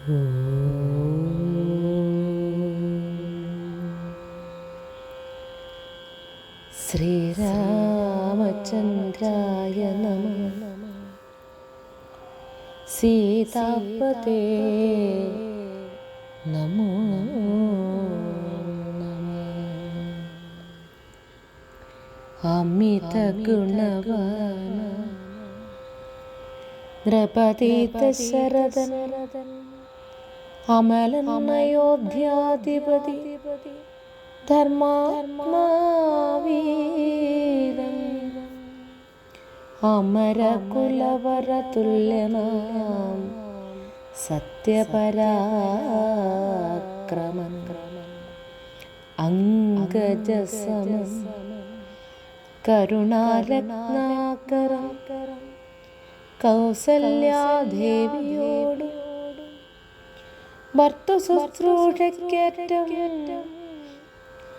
ശ്രീരാമചന്ദ്രായ നമഃ. സീതാപതേ നമോ നമഃ. അമിത ഗുണവാൻ നൃപതി ദശരഥൻ അമലൻ അയോധ്യാധിപതി ധർമാത്മാ വീരൻ അമരകുലവരതുല്യനാം സത്യപരാക്രമൻ അംഗജസമൻ കരുണാരത്നാകരം കൗസല്യാദേവിയോട് ഭർത്തൃശുശ്രൂഷയ്ക്കേറ്റവും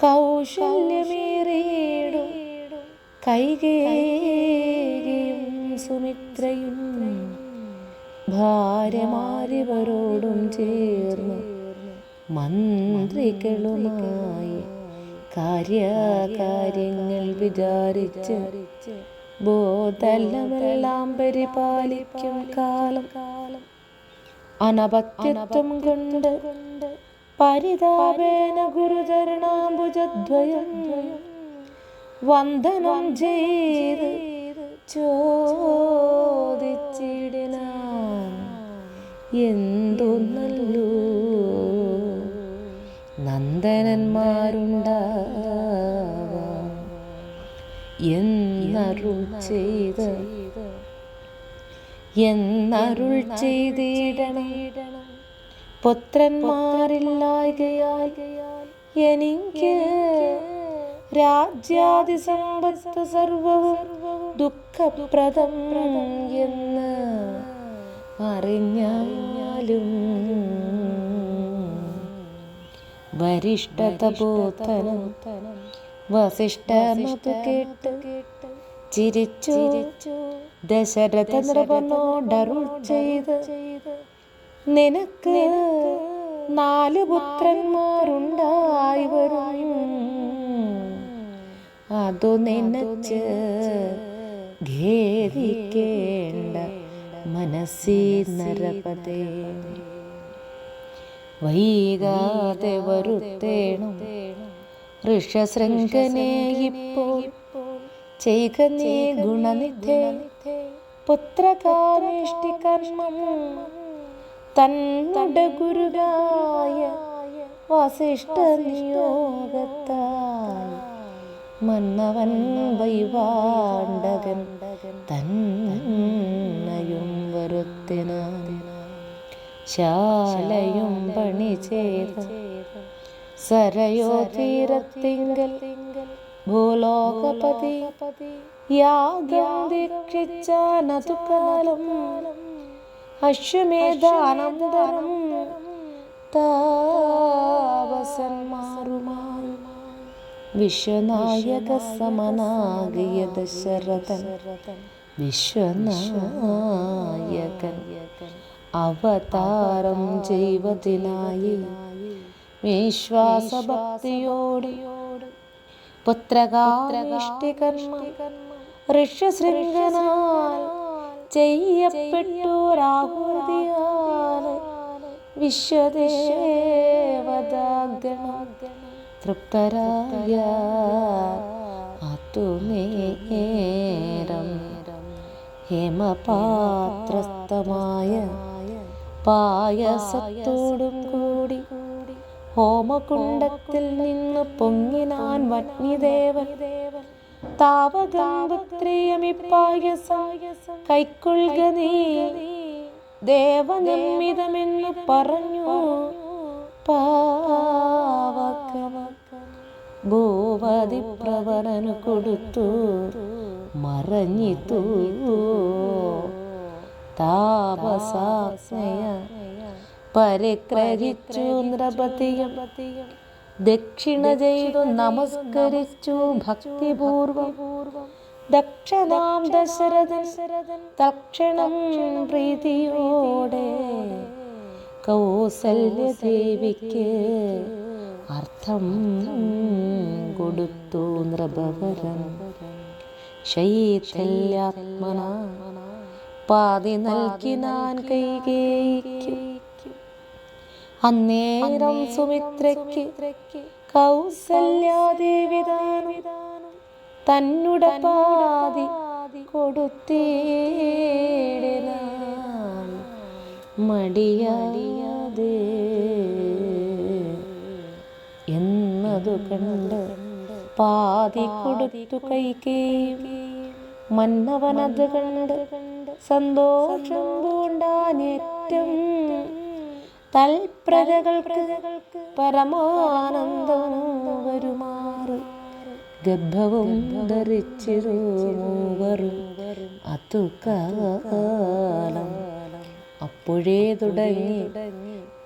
കൗശല്യമേറിയിടും കൈകേയിയും സുമിത്രയും ഭാര്യമാരിവരോടും ചേർന്ന് മന്ത്രികളുമായി കാര്യങ്ങൾ വിചാരിച്ച് ബോധമെല്ലാം പരിപാലിക്കും കാലം അനപത്യത്വം കൊണ്ട് പരിതാപേന ഗുരുചരണാംബുജദ്വയം വന്ദനം ചെയ്ത് ചോദിച്ചിടിനാൻ, എന്തൊന്നല്ലോ നന്ദനന്മാരുണ്ടാവാം എന്നരുൾ ചെയ്തിടണം. പുത്രന്മാരില്ലായകയാൽ എനിക്ക് രാജ്യാദി സമ്പത്ത് സർവവും ദുഃഖപ്രദം എന്ന് അറിഞ്ഞാലും വരിഷ്ഠതബോധനം വസിഷ്ഠനതു കേട്ട് ചിരിച്ചു ദശരഥ നൃപനോടരുൾ ചെയ്ത്, നിനക്ക് 4 പുത്രന്മാരുണ്ടായി വരും. അതു നനച്ച് ഖേദിക്കേണ്ട മനസ്സി നരപതേ. വൈകാതെ വരുത്തേണം ഋഷശൃംഖനെ ഇപ്പോൾ ചെയ്ക നീ ഗുണനിധേ. പുത്രകാമേഷ്ടി കർമ്മം തന്നുടെ ഗുരുവായ വസിഷ്ഠ നിയോഗത്താൽ മന്നവൻ വൈവാണ്ടകൻ തന്നയും വരുത്തിനാൻ. ശാലയും പണി ചെയ്ത് സരയോ തീരത്തിങ്കൽ ഭൂലോകപതി യാഗം ദീക്ഷിച്ചാനതു കാലം. അശ്വമേധാനന്തരം താപസന്മാരുമായി വിശ്വനായക സമനാകിയ ദശരഥൻ വിശ്വനായകൻ അവതാരം ചെയ്വതിനായി വിശ്വാസഭക്തിയോട് പുത്രകാമേഷ്ടികർമ്മം ഋഷ്യശൃംഖനാൽ ചെയ്യപ്പെട്ടു. രാഹുതിയാൽ വിശ്വദേവതാഗണം തൃപ്തരായ അതുനേരം ഹേമപാത്രസ്ഥമായ പായസത്തോടും കൂടി ഹോമകുണ്ടത്തിൽ നിന്ന് പൊങ്ങിനാൻ വഗ്നിദേവൻ. താവകം പുത്രിയമിപ്പായസം കൈക്കൊള്ളുക നീ ദേവനിർമ്മിതമെന്ന് പറഞ്ഞു. പാവകം ഭൂപതി പ്രവരനു കൊടുത്തു മറഞ്ഞിത്തു. താപസാസ്നയ പരിഗ്രഹിച്ചു നൃപതിയും ദക്ഷിണ ചെയ്തു നമസ്കരിച്ചു ഭക്തിപൂർവം. ദക്ഷനാം ദശരഥൻ തക്ഷണം പ്രീതിയോടെ കൗസല്യദേവിക്ക് അർത്ഥം കൊടുത്തു നൃപവരൻ. ശൈഥല്യാത്മന പാതി നൽകിനാൻ കൈകേയിക്ക്. അന്നേരം സുമിത്രയ്ക്ക് കൗസല്യാദേവി ദാനം തന്നുടെ പാതി കൊടുത്തിടിനാൾ മടിയാതെ എന്നതു കണ്ട് പാതി കൊടുത്തു കൈകേയി. മന്നവനത് കണ്ട് സന്തോഷം പൂണ്ടാനേറ്റം തൽപ്രജകൾക്ക് പരമാനന്ദം വരുമാറ് ഗർഭവും ധരിച്ചിരുവരും അതുകാലം. അപ്പോഴേ തുടങ്ങി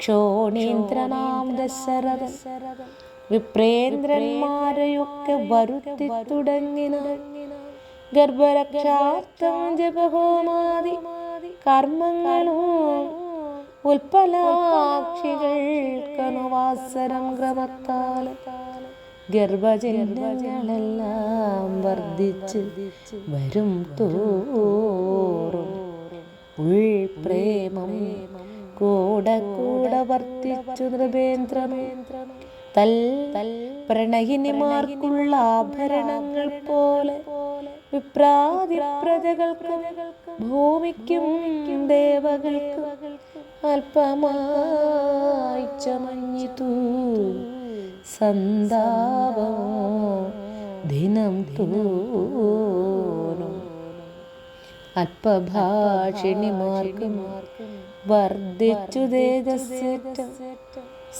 ക്ഷോണീന്ദ്രനാം ദശരഥൻ വിപ്രേന്ദ്രന്മാരെയൊക്കെ വരുത്തി തുടങ്ങിന. ഗർഭരക്ഷാർത്ഥം ജപഹോമാദി കർമ്മങ്ങളും ഉൽപ്പലാക്ഷികൾക്കനുവാസരം ക്രമത്താൽ ഗർഭജന്യങ്ങളെല്ലാം വർദ്ധിച്ച് വരും തോറും ഉൾപ്രേമം കൂടെ വർദ്ധിച്ചു നൃപേന്ദ്രൻ. പ്രണയിനിമാർക്കുള്ള ആഭരണങ്ങൾ പോലെ വിപ്രാതി പ്രജകൾക്കും ഭൂമിക്കും ദേവകൾക്കും അല്പമായി ചമഞ്ഞിതു സന്താപം ദിനം തോറും. അല്പഭാഷിണിമാർക്കും വർദ്ധിച്ചു തേജസ്സേറ്റം.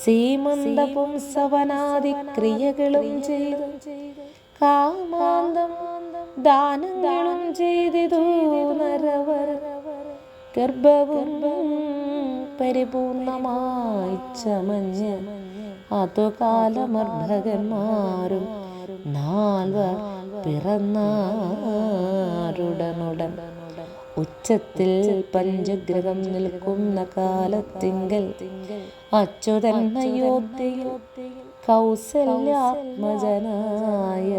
സീമന്ത പുംസവനാദി ക്രിയകളും ചെയ്തു കാമാന്തം ദാനങ്ങളും ചെയ്തിതു നരവർ. ഗർഭവും പരിപൂർണമായി ചമഞ്ഞ് അതുകാലമർഭകന്മാരും നാൽവർ പിറന്നാരുടനുടൻ. ഉച്ചത്തിൽ പഞ്ചഗ്രഹം നിൽക്കുന്ന കാലത്തിങ്കൽ അച്യുതൻ അയോധ്യയിൽ കൗസല്യാത്മജനായ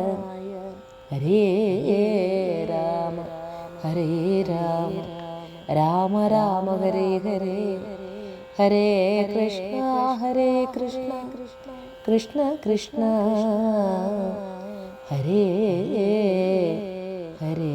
ഹരേ രാമ ഹരേ രാമ രാമ രാമ ഹരേ ഹരേ ഹരേ കൃഷ്ണ ഹരേ കൃഷ്ണ കൃഷ്ണ കൃഷ്ണ ഹരേ ഹരേ.